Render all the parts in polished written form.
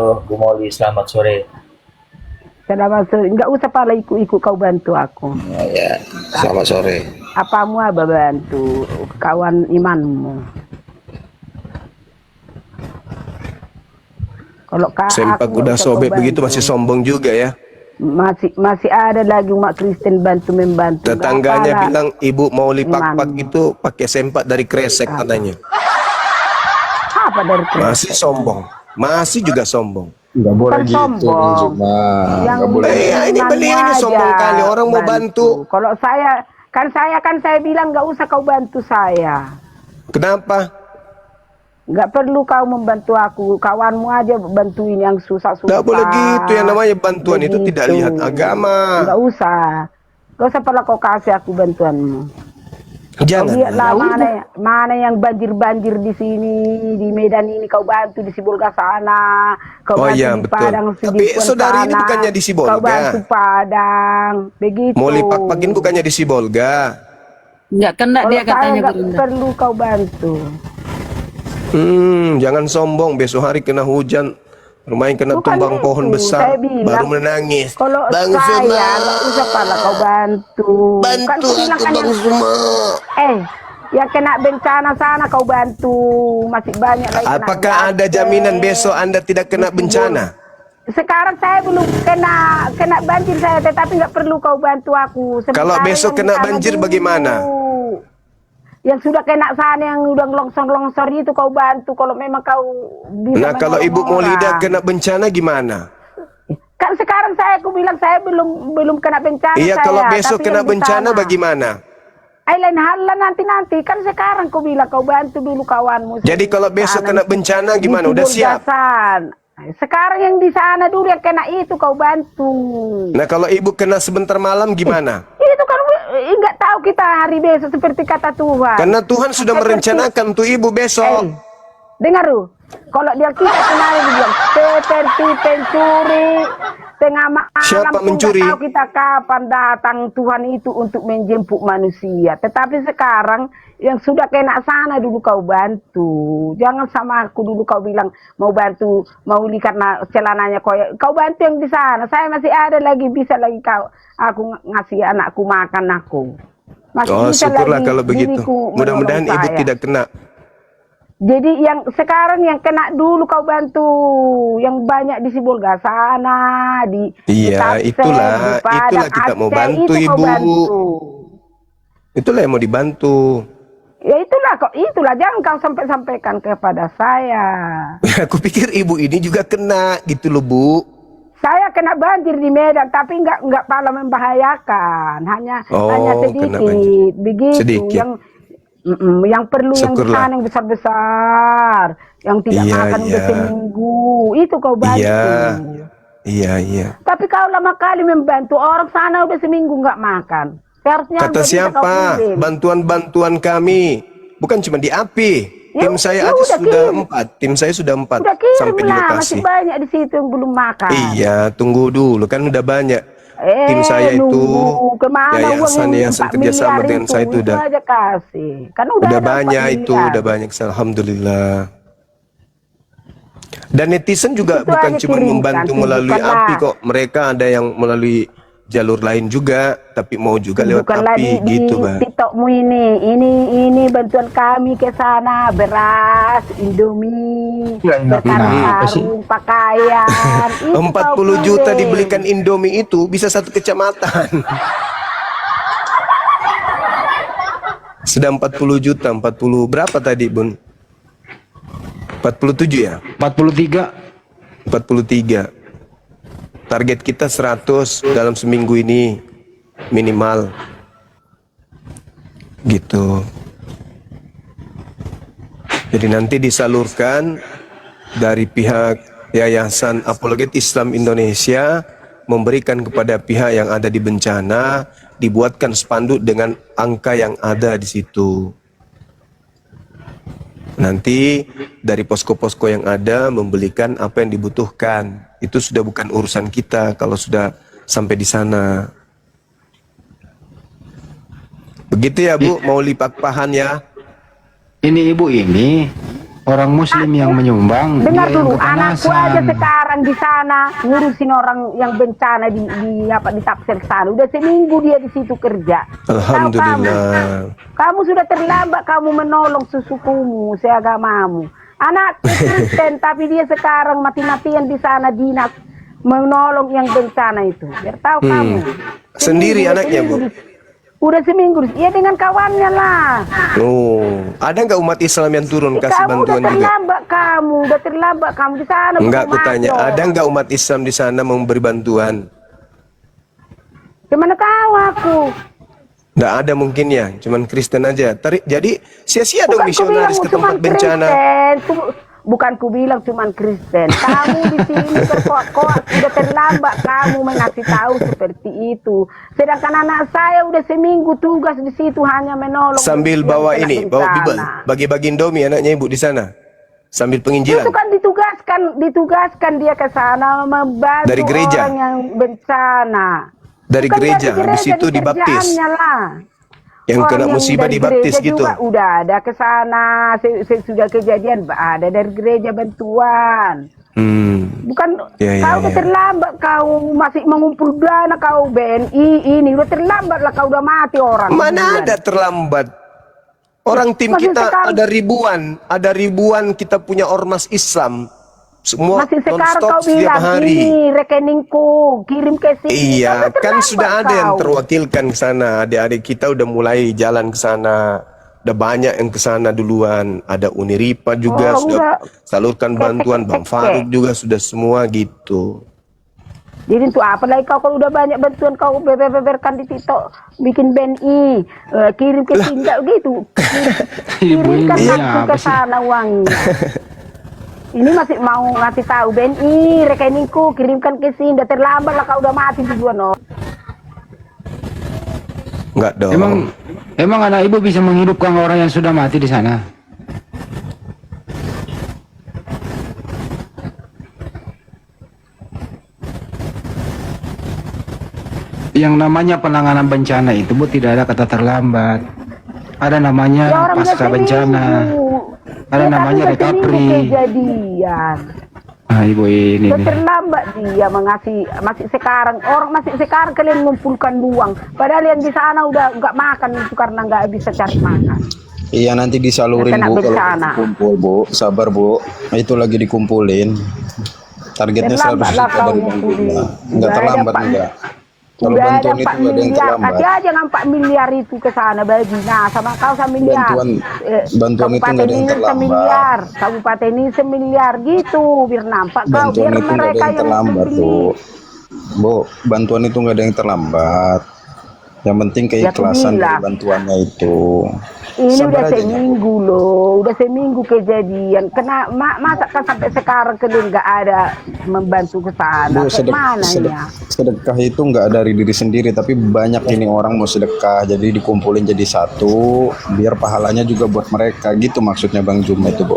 Bu Moli, selamat sore. Selamat sore. Enggak usah pala ikut-ikut kau bantu aku. Oh, ya, selamat sore. Apamu apa bantu kawan imanmu. Kalau Sempak aku udah usah kau sobek begitu bantu. masih sombong juga ya. Masih ada lagi umat Kristen bantu membantu. Enggak Tetangganya apalah. bilang ibu mau lipak-pak Imanmu. itu pakai sempak dari kresek katanya. Apa dari Masih sombong. Masih juga sombong. Nggak boleh Bukan gitu sombong. nih cuma Yang nggak boleh. Ini imanmu beliaunya aja sombong kali, orang mau bantu. Kalau saya bilang nggak usah kau bantu saya. Kenapa? Nggak perlu kau membantu aku, kawanmu aja bantuin yang susah-susah. Nggak boleh gitu, yang namanya bantuan itu tidak lihat agama. Nggak usah pernah kau kasih aku bantuanmu. Kau Jangan. lihatlah mana yang banjir di sini, di Medan ini kau bantu, di Sibolga sana, kau Oh bantu iya, di betul. Padang, Tapi Sidipuan saudari ini sana, bukannya di Sibolga. kau bantu Padang, begitu. Mau lipak-pakin bukannya di Sibolga. Nggak kena Kalau dia saya katanya nggak Bunda. perlu kau bantu. Jangan sombong, besok hari kena hujan, rumahnya kena Bukan tumbang itu, pohon saya besar, bilang, baru menangis. Kalau Bang saya Suma, nggak usah pala kau bantu. Kan bantu kau bilang aku kan Bang yang, Suma. yang kena bencana sana kau bantu, masih banyak lagi. kena Apakah ada Aceh. jaminan besok Anda tidak kena bencana? Sekarang saya belum kena banjir saya, tetapi nggak perlu kau bantu aku. Kalau Sementara besok yang kena di sana banjir dulu, bagaimana? Yang sudah kena sana, yang udah longsor itu kau bantu. Kalau memang kau bisa Nah, kalau menolong Ibu Maulida orang. kena bencana gimana? Kan sekarang aku bilang saya belum kena bencana. Iya, saya, kalau besok tapi kena yang di bencana sana. bagaimana? Lain hal lah nanti kan sekarang kau bilang kau bantu dulu kawanmu. Jadi kalau besok kena bencana gimana? Udah siap? Sekarang yang di sana dulu yang kena itu kau bantu. Nah, kalau Ibu kena sebentar malam gimana? Itu kan nggak tahu kita hari besok seperti kata Tuhan. Karena Tuhan sudah merencanakan untuk Ibu besok. Dengar lu, kalau dia kita kemarin bilang seperti pencuri tengah malam. Siapa mencuri? Nggak tahu kita kapan datang Tuhan itu untuk menjemput manusia. Tetapi sekarang yang sudah kena sana dulu kau bantu. Jangan sama aku dulu kau bilang mau bantu, mau karena celananya kau bantu yang di sana. Saya masih ada lagi, bisa lagi aku ngasih anakku makan aku. Masih Oh, bisa syukurlah lagi kalau begitu. diriku Mudah-mudahan menolong Ibu saya. tidak kena. Jadi yang sekarang yang kena dulu kau bantu, yang banyak di Sibolga sana, di Iya, Tapsel, itulah di Padang, kita mau Aceh, bantu itu kau Ibu. bantu. Itulah yang mau dibantu. Ya itulah jangan kau sampaikan kepada saya. Aku pikir Ibu ini juga kena gitu loh, Bu. Saya kena banjir di Medan, tapi nggak pala membahayakan, hanya Kena sedikit, banjir. begitu. Sedikit. Yang perlu Syukurlah. yang di sana yang besar-besar, yang tidak Iya, makan udah iya. seminggu, itu kau bantu. Iya. Tapi kau lama kali membantu orang sana udah seminggu nggak makan. Seharusnya Kata udah bisa kau siapa? kirim. Bantuan-bantuan kami. Bukan cuma di API. Ya, Tim saya ya aja udah sudah kirim. 4. Tim saya sudah 4 Udah kirim sampai di lah, lokasi. masih banyak di situ yang belum makan. Iya, tunggu dulu kan udah banyak. Tim saya itu nunggu kemana uang yang yayasan 4 kerjasama miliar dengan saya itu udah aja kasih. Kan udah ada 4 banyak itu, miliar. udah banyak. Alhamdulillah. Dan netizen juga Itu bukan aja cuma kirimkan, membantu melalui tunjukkanlah. API kok. Mereka ada yang melalui jalur lain juga, tapi mau juga lewat Bukanlah API di gitu, Bang. TikTokmu ini bantuan kami ke sana, beras, Indomie, berkarung pakaian. Itu 40 kau juta kirim. dibelikan Indomie itu bisa satu kecamatan. Sudah 40 juta, 40 berapa tadi, Bun? 47 ya? 43. 43. Target kita 100 dalam seminggu ini minimal. Gitu. Jadi nanti disalurkan dari pihak Yayasan Apologet Islam Indonesia memberikan kepada pihak yang ada di bencana, dibuatkan spanduk dengan angka yang ada di situ. Nanti dari posko-posko yang ada membelikan apa yang dibutuhkan. Itu sudah bukan urusan kita kalau sudah sampai di sana. Begitu ya, Bu, mau lipat pahan ya. Ini ibu ini orang Muslim yang menyumbang. Dengar dia yang dulu, anakku aja kepanasan. sekarang di sana ngurusin orang yang bencana di Tapsir sana. Udah seminggu dia di situ kerja. Tahu Alhamdulillah. kamu sudah terlambat kamu menolong sesukumu, seagamamu. Anak Kristen tapi dia sekarang mati-matian di sana dinas menolong yang bencana itu. Biar tahu kamu. Sendiri Seminggu, anaknya, Bu? Udah seminggu. Iya dengan kawannya lah. Oh, ada nggak umat Islam yang turun kasih Kamu udah bantuan juga? terlambat kamu di sana. Enggak, belum aku tanya, masuk. ada nggak umat Islam di sana memberi bantuan? Gimana tahu aku? Nggak ada mungkin ya, cuman Kristen aja. Jadi sia-sia dong misionaris ke tempat bencana. Bukan ku bilang cuman Kristen. Kamu di sini berkoak-koak udah terlambat kamu mengasih tahu seperti itu. Sedangkan anak saya udah seminggu tugas di situ hanya menolong. Sambil yang bawa kena ini, bencana. bagi-bagi Indomie anaknya ibu di sana. Sambil penginjilan. Itu kan ditugaskan dia ke sana membantu Dari gereja? orang yang bencana. Dari Bukan gereja, di situ di dibaptis. kerjaannya lah. Yang kena Orang musibah dari dibaptis gereja gitu. juga udah ada ke sana, sudah kejadian ada dari gereja bantuan. Bukan Ya, ya, kau udah ya. terlambat, kau masih mengumpul dana kau BNI ini udah terlambat lah, kau udah mati orang. Mana ada terlambat? Orang tim Masih kita sekarang- ada ribuan kita punya ormas Islam. Semua Masih sekarang non-stop kau setiap bilang hari. ini rekeningku kirim ke sini. Iya, Kau udah kan terlambat sudah ada yang kau. terwakilkan ke sana. Adik-adik kita udah mulai jalan ke sana. Udah banyak yang ke sana duluan. Ada Uniripa juga Orang sudah udah salurkan bantuan. Bang Faruk juga sudah semua gitu. Jadi untuk apa lagi kau kalau udah banyak bantuan kau beberkan di TikTok bikin BNI kirim ke sini enggak gitu. Kirimkan Ibu ini langsung apa ke sih? sana uangnya. Ini masih mau ngasih tahu BNI rekeningku kirimkan ke sini, udah terlambat lah kau udah mati duluan no. Enggak dong. Emang anak ibu bisa menghidupkan orang yang sudah mati di sana? Yang namanya penanganan bencana itu Bu tidak ada kata terlambat. Ada namanya Ya, orang pasca udah bencana. seminggu. Ada Ya, kan namanya udah seminggu recovery. Kejadian. Ah, ibu ini Udah nih. terlambat dia masih sekarang kalian mengumpulkan uang. Padahal yang di sana udah nggak makan itu karena nggak bisa cari makan. Iya nanti disalurin Kena Bu kalau bencana. kumpul Bu, sabar Bu. Itu lagi dikumpulin. Targetnya Terlambat 100 lah juta kau dari ngumpulin. Bang. Enggak Udah ada terlambat 4 enggak. Kalau udah ada bantuan 4 itu enggak ada yang miliar. terlambat. Kasih aja 4 miliar itu ke sana bagi. Nah sama kau 1 miliar. Bantuan itu nggak ada yang terlambat. Miliar. Kabupaten ini 1 miliar gitu. Biar nampak kau. Bantuan Biar itu enggak ada mereka yang terlambat beli. Bu. Bu, bantuan itu enggak ada yang terlambat. Yang penting keikhlasan dari bilang. bantuannya itu. Ini Sabar udah aja, seminggu loh, udah seminggu kejadian. Masa kan sampai sekarang kalian nggak ada membantu ke sana? Bu, Mana ya? sedekah itu nggak dari diri sendiri, tapi banyak ini orang mau sedekah, jadi dikumpulin jadi satu, biar pahalanya juga buat mereka, gitu maksudnya Bang Juma itu Bu.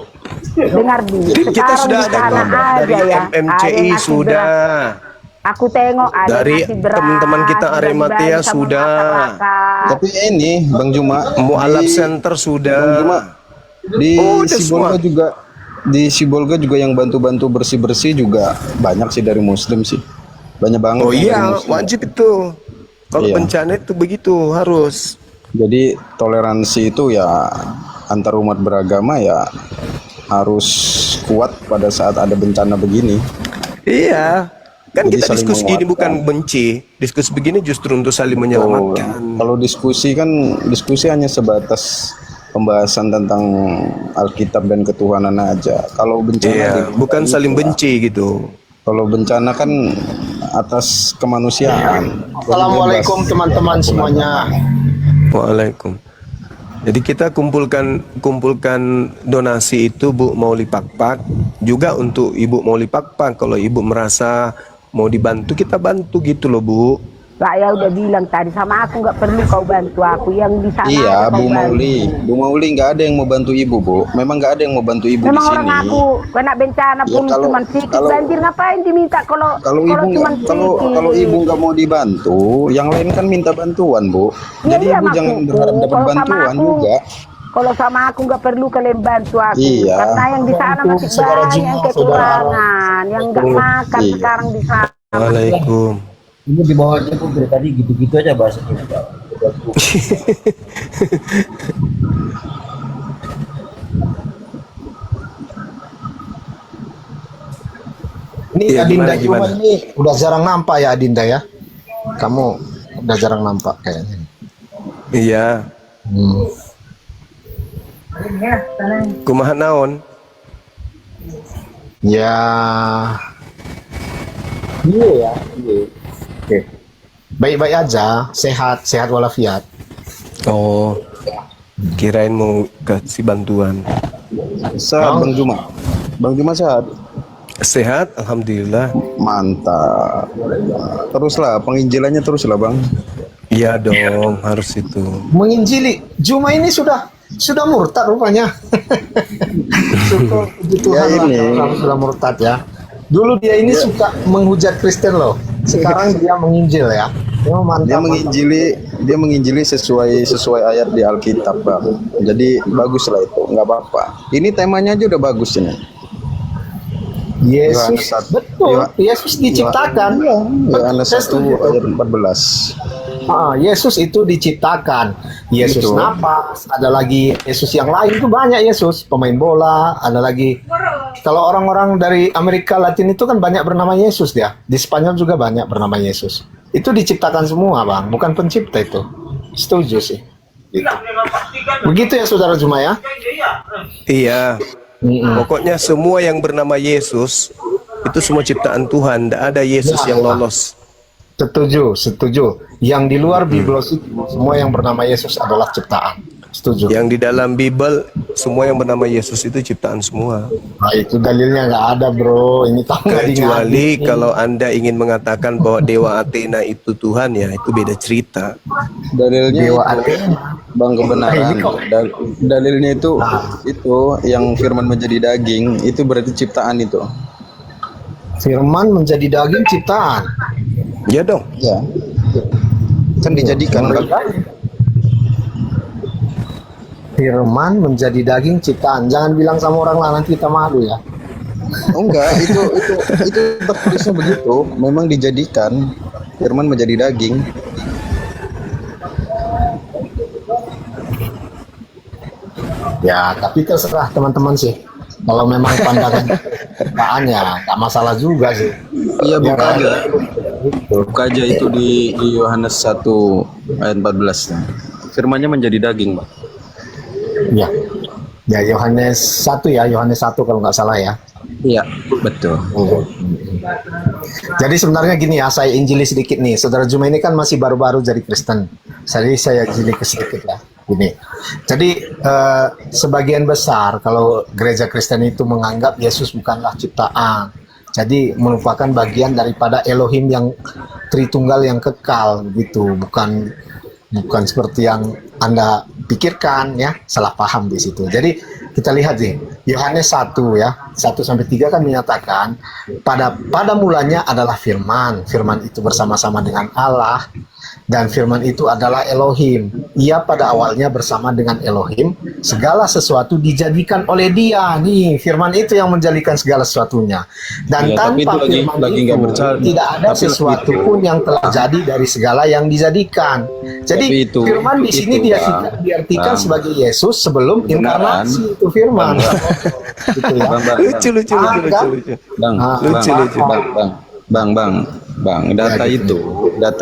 Dengar dulu. Kita Sekarang sudah di ada sana kabar aja dari ya. Ada MMCI yang ngasih sudah. beras. Aku tengok ada Dari yang ngasih beras, teman-teman kita sudah Arematia dibagi sama sudah. masyarakat. Tapi ini Bang Juma Mu'alaf di- Center sudah. Bang Juma di Oh, udah Sibolga semua. juga, di Sibolga juga yang bantu-bantu bersih-bersih juga banyak sih dari Muslim sih, banyak banget. Oh yang iya, dari Muslim. wajib itu. Kalau Iya. bencana itu begitu, harus. Jadi toleransi itu ya antar umat beragama ya harus kuat pada saat ada bencana begini. Iya. Kan Jadi kita saling diskusi ini bukan menguatkan. benci. Diskusi begini justru untuk saling Tuh, menyelamatkan. kalau diskusi kan diskusi hanya sebatas pembahasan tentang Alkitab dan ketuhanan aja. Kalau bencana Iya, gitu, bukan gitu saling lah. benci gitu. Kalau bencana kan atas kemanusiaan. Assalamualaikum teman-teman semuanya. Waalaikum. Jadi kita kumpulkan donasi itu Bu Mauli Pakpak juga untuk Ibu Mauli Pakpak. Kalau Ibu merasa mau dibantu kita bantu gitu loh Bu. Saya udah bilang tadi sama aku nggak perlu kau bantu aku yang di sana. Iya, aja kau Bu bantu. Mauli. Bu Mauli nggak ada yang mau bantu Ibu, Bu. Memang nggak ada yang mau bantu Ibu Memang di orang sini. aku kena bencana Ya, pun kalau- cuma sedikit kalau- banjir ngapain diminta kalau Kalau Ibu cuma nggak, kalau Ibu nggak mau dibantu, yang lain kan minta bantuan, Bu. Ya, Jadi iya, Ibu jangan maksudku. berharap dapat Kalau sama bantuan aku- juga. Kalau sama aku nggak perlu kalian bantu aku. Iya. Karena yang di sana Untuk masih saudara banyak Juma, yang saudara kekurangan, yang nggak makan Iya. sekarang di sana. Waalaikum. Ini di bawah aja kok dari tadi gitu-gitu aja bahasanya. Ini Iya, Adinda gimana? Juma ini udah jarang nampak ya Adinda ya. Kamu udah jarang nampak kayaknya. Iya. Hmm. Kumaha naon? Ya. Iya ya. Iya. Oke. Baik-baik aja, sehat walafiat. Oh. Kirain mau kasih bantuan. Sehat Bang Juma. Bang Juma sehat. Sehat, alhamdulillah. Mantap. Teruslah penginjilannya teruslah Bang. Iya dong, harus itu. Menginjili Juma ini sudah murtad rupanya. Syukur puji Tuhan Ya, lah ini. kalau kamu sudah murtad ya. Dulu dia ini suka menghujat Kristen loh. Sekarang dia menginjil ya. Oh, mantap, Dia mantap. menginjili sesuai ayat di Alkitab Bang. Jadi bagus lah itu, nggak apa-apa. Ini temanya aja udah bagus ini. Yohanes Yesus, 1. betul. Yesus diciptakan. Yohanes Saya 1 setuju. ayat 14. Yesus itu diciptakan. Yesus Betul. napas. Ada lagi Yesus yang lain itu banyak Yesus. Pemain bola. Ada lagi. Kalau orang-orang dari Amerika Latin itu kan banyak bernama Yesus dia. Di Spanyol juga banyak bernama Yesus. Itu diciptakan semua bang. Bukan pencipta itu. Setuju sih. Gitu. Begitu ya saudara Juma ya. Iya. Mm-mm. Pokoknya semua yang bernama Yesus itu semua ciptaan Tuhan. Tidak ada Yesus Ya, yang ya. lolos. Setuju. Yang di luar Biblos itu semua yang bernama Yesus adalah ciptaan. Setuju. Yang di dalam Bible semua yang bernama Yesus itu ciptaan semua. Nah, itu dalilnya nggak ada bro. Ini tak Kecuali kalau Anda ingin mengatakan bahwa dewa Athena itu Tuhan, ya itu beda cerita. Dalilnya Dewa itu, Athena. Bang kebenaran. Nah, ini kok. Dalilnya itu yang firman menjadi daging itu berarti ciptaan itu. Firman menjadi daging ciptaan. Ya dong. Ya. Kan dijadikan Bang. Firman menjadi daging ciptaan. Jangan bilang sama orang lah nanti kita malu ya. Oh, enggak, itu tertulisnya begitu. Memang dijadikan firman menjadi daging. Ya, tapi terserah teman-teman sih. Kalau memang pandangan ciptaan ya nggak masalah juga sih. Iya, Ya buka kan? aja. Buka aja itu di Yohanes 1 ayat 14. Firmannya menjadi daging, Bang. Ya. Ya Yohanes 1 ya, Yohanes 1 kalau nggak salah ya. Iya, betul. Jadi sebenarnya gini ya, saya injili sedikit nih. Saudara Juma ini kan masih baru-baru jadi Kristen. Jadi saya injili sedikit ya. Gini. Jadi sebagian besar kalau gereja Kristen itu menganggap Yesus bukanlah ciptaan. Jadi merupakan bagian daripada Elohim yang Tritunggal yang kekal gitu, bukan seperti yang Anda pikirkan ya, salah paham di situ. Jadi kita lihat sih, Yohanes 1 ya, 1 sampai 3 kan menyatakan pada mulanya adalah firman. Firman itu bersama-sama dengan Allah dan firman itu adalah Elohim. Ia pada awalnya bersama dengan Elohim, segala sesuatu dijadikan oleh Dia. Nih, firman itu yang menjadikan segala sesuatunya. Dan Ya, tapi tanpa itu firman lagi itu nggak bercanda. tidak ada Tapi sesuatu itu- pun yang telah jadi dari segala yang dijadikan. Jadi Tapi itu- firman di sini itu, diartikan Bang. sebagai Yesus sebelum Kebenaran. inkarnasi itu firman. Gitu ya. Lucu. Bang, Ah, lucu. Bang, data Ya, gitu.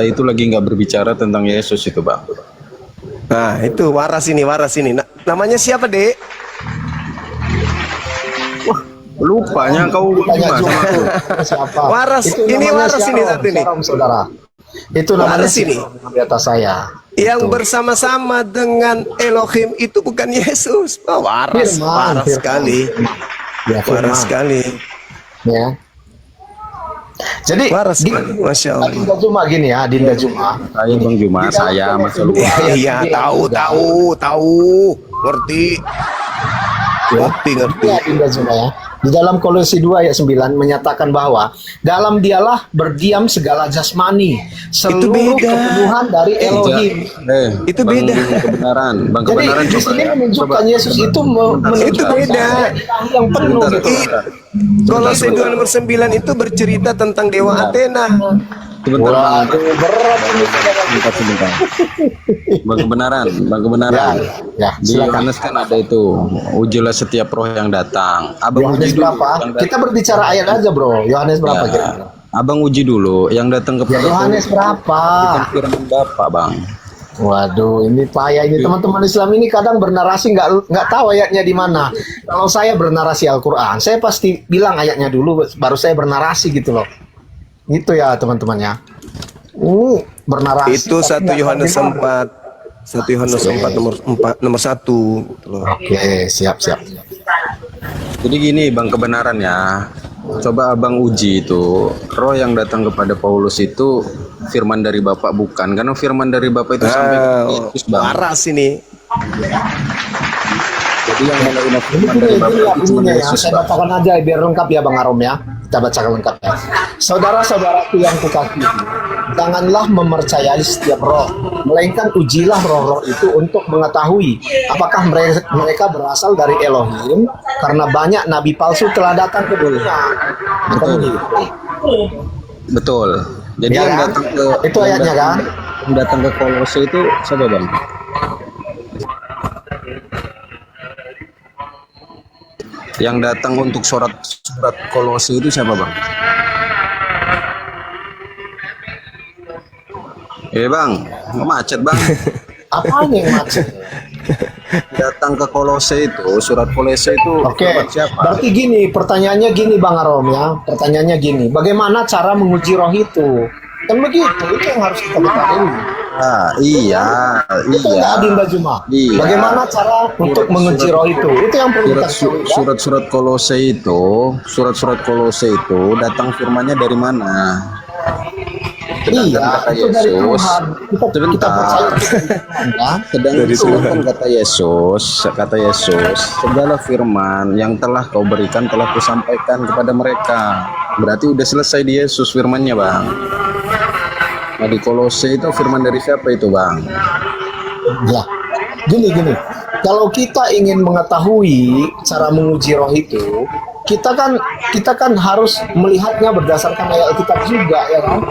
itu lagi nggak berbicara tentang Yesus itu, Bang. Nah itu waras ini. Namanya siapa, Dek? Lupanya kau Tanya gimana Juma sama aku? tuh, siapa? Waras. Itu Ini namanya waras ini Syarom, satu ini. Syarom, saudara. Itu namanya Waras ini. Syarom di atas saya. Yang Itu. bersama-sama dengan Elohim itu bukan Yesus. Oh, waras Firman. sekali. Ya, firman. Waras sekali. Ya. Jadi Waras di- sekali. Masya Allah. Dinda Juma gini ya, Dinda Juma. Saya Bang Juma, Di dalam saya ayat masa kedua, lupa. ayat Iya, sembilan juga. tahu. Ngerti. Ya. Ngerti. Ya, Dinda Juma ya. Di dalam Kolose 2 ayat 9 menyatakan bahwa dalam dialah berdiam segala jasmani, seluruh beda. kepenuhan dari Elohim. Itu beda. Kebenaran, Bang, Jadi kebenaran di coba sini ya. menunjukkan Yesus itu Itu menunjukkan beda. yang penuh gitu. Kolose 2 nomor 9 itu bercerita tentang dewa Athena. Sebentar, Bang. Waduh, berat ini. Sebentar. Bang kebenaran. Ya, Di silakan. Yohanes kan ada itu, ujilah setiap roh yang datang. Abang Yohanes uji dulu berapa? yang datang. Kita berbicara ayat aja, Bro. Yohanes berapa Ya, kira-kira? Abang uji dulu yang datang kepada Yohanes berapa? firman Bapak, Bang. Waduh, ini payah ini teman-teman Islam ini kadang bernarasi nggak tahu ayatnya di mana. Kalau saya bernarasi Al-Quran, saya pasti bilang ayatnya dulu, baru saya bernarasi gitu loh. Gitu ya teman-teman ya. Bernarasi. Itu tapi 1 nggak Yohanes tahu di mana. 4. 1 Yohanes 4 nomor 1 gitu loh. Oke, siap. Jadi gini, Bang, kebenaran ya. Coba Abang uji itu, roh yang datang kepada Paulus itu firman dari Bapak bukan? Karena firman dari Bapak itu sampai ke Yesus, Bang. Waras ini. Jadi yang menerima Ini firman dari Bapak itu cuma ininya ya, Yesus, saya Bang. bacakan aja biar lengkap ya Bang Arom ya. Kita bacakan lengkap ya. Saudara-saudaraku yang kukasihi, janganlah mempercayai setiap roh, melainkan ujilah roh-roh itu untuk mengetahui apakah mereka berasal dari Elohim, karena banyak nabi palsu telah datang ke dunia. Betul. Jadi Ya yang kan? datang ke Itu ayatnya kan? Yang datang ke Kolose itu siapa, Bang? Yang datang untuk surat Kolose itu siapa, Bang? Bang, nggak macet, Bang. Apanya yang macet? Datang ke Kolose itu, surat Kolose itu Oke, buat siapa? berarti gini, pertanyaannya gini Bang Arom ya, pertanyaannya gini, bagaimana cara menguji roh itu? Kan begitu, itu yang harus kita ketahui. Iya. Itu nggak Adinda Juma. Iya. Bagaimana cara untuk menguji roh itu? Itu yang perlu kita ketahui. Ya? Surat-surat Kolose itu datang firmannya dari mana? Iya, kata itu dari Yesus. Tuhan. Kita Sebentar. percaya itu dari Tuhan, ya. Sedangkan kata Yesus, segala firman yang telah kau berikan telah kusampaikan kepada mereka. Berarti udah selesai di Yesus firmannya, Bang. Nah, di Kolose itu firman dari siapa itu, Bang? Ya, gini. Kalau kita ingin mengetahui cara menguji roh itu, kita kan harus melihatnya berdasarkan ayat Alkitab juga, ya kan?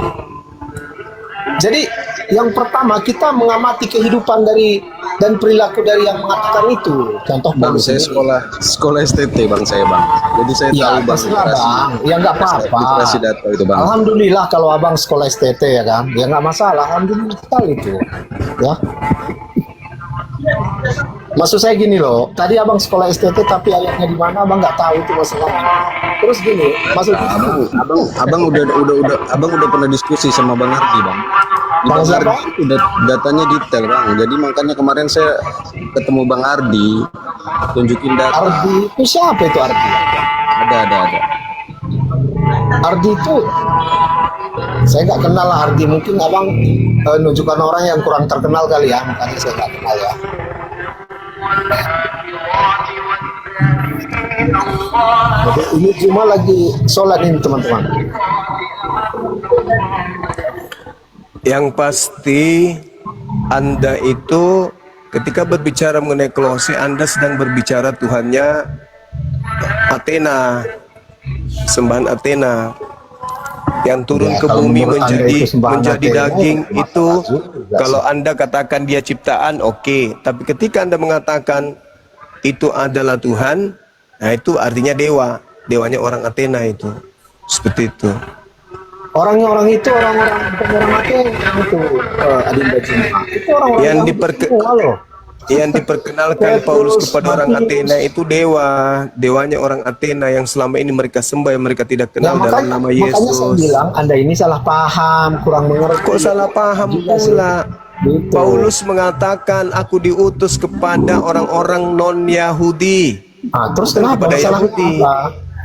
Jadi yang pertama kita mengamati kehidupan dan perilaku dari yang mengatakan itu. Contoh Bang, Paulus saya ini. sekolah STT, Bang, saya, Bang. Jadi saya Ya, tahu, Bang. terserah, Bang. Ya nggak apa-apa. Literasi data itu, Bang. Alhamdulillah kalau abang sekolah STT ya kan, ya nggak masalah. Alhamdulillah sekali itu, ya. Maksud saya gini loh, tadi abang sekolah STT tapi ayatnya di mana abang nggak tahu itu masalahnya. Terus gini, maksud Abang udah pernah diskusi sama Bang Ardi, Bang. Di Bang Bang siapa? Ardi itu datanya detail, Bang. Jadi makanya kemarin saya ketemu Bang Ardi, tunjukin data. Ardi itu siapa itu Ardi? Ada. Ardi itu saya nggak kenal lah Ardi, mungkin abang nunjukkan orang yang kurang terkenal kali ya, makanya saya nggak kenal ya. Jadi ini cuma lagi sholat ini teman-teman. Yang pasti Anda itu ketika berbicara mengenai Kolose, Anda sedang berbicara Tuhannya Athena, sembahan Athena yang turun Ya, ke kalau bumi menurut Anda itu sembahan menjadi Athena, daging ya, itu. masalah juga Kalau sih. Anda katakan dia ciptaan, oke. Tapi ketika Anda mengatakan itu adalah Tuhan, nah itu artinya dewa. Dewanya orang Athena itu. Seperti itu. Orang itu orang Athena itu Adinda Juma. Itu orang-orang Yang Yahudi semua loh. Yang diperkenalkan Paulus kepada orang Athena itu dewa, dewanya orang Athena yang selama ini mereka sembah, yang mereka tidak Ya, kenal dalam nama makanya saya Yesus. bilang Anda ini salah paham, kurang mengerti. Kok salah paham Juga sih. pula? Gitu. Paulus mengatakan aku diutus kepada orang-orang non-Yahudi, Ah, terus bukan kenapa kepada masalah Yahudi. apa?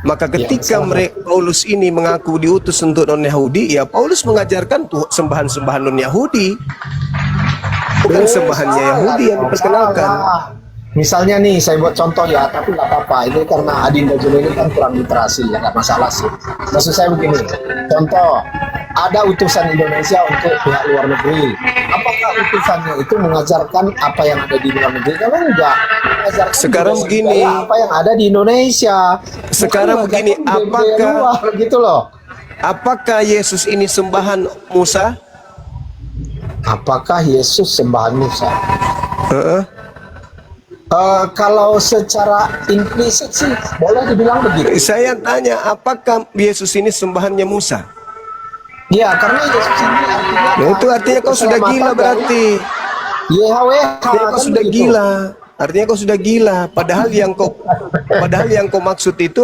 Maka ketika salah. Paulus ini mengaku diutus untuk non-Yahudi, ya Paulus mengajarkan sembahan-sembahan non-Yahudi, bukan sembahannya Salah, Yahudi yang diperkenalkan. salah. Misalnya nih, saya buat contoh ya, tapi nggak apa-apa. Ini karena Adinda Julu ini kan kurang literasi, ya nggak masalah sih. Maksud saya begini, contoh, ada utusan Indonesia untuk pihak luar negeri. Apakah utusannya itu mengajarkan apa yang ada di luar negeri? Kalau enggak, mengajarkan Sekarang budaya begini. apa yang ada di Indonesia. Bukan Sekarang begini, mengajarkan budaya apakah- luar, gitu loh. Apakah Yesus ini sembahan Musa? Apakah Yesus sembahan Musa? Heeh. Kalau secara implisit sih boleh dibilang begitu. Saya tanya, apakah Yesus ini sembahannya Musa? Ya, karena Yesus ini artinya. Nah, itu artinya kau sudah gila berarti. YHWH. Artinya kau kan sudah begitu. gila. Artinya kau sudah gila. Padahal yang kau maksud itu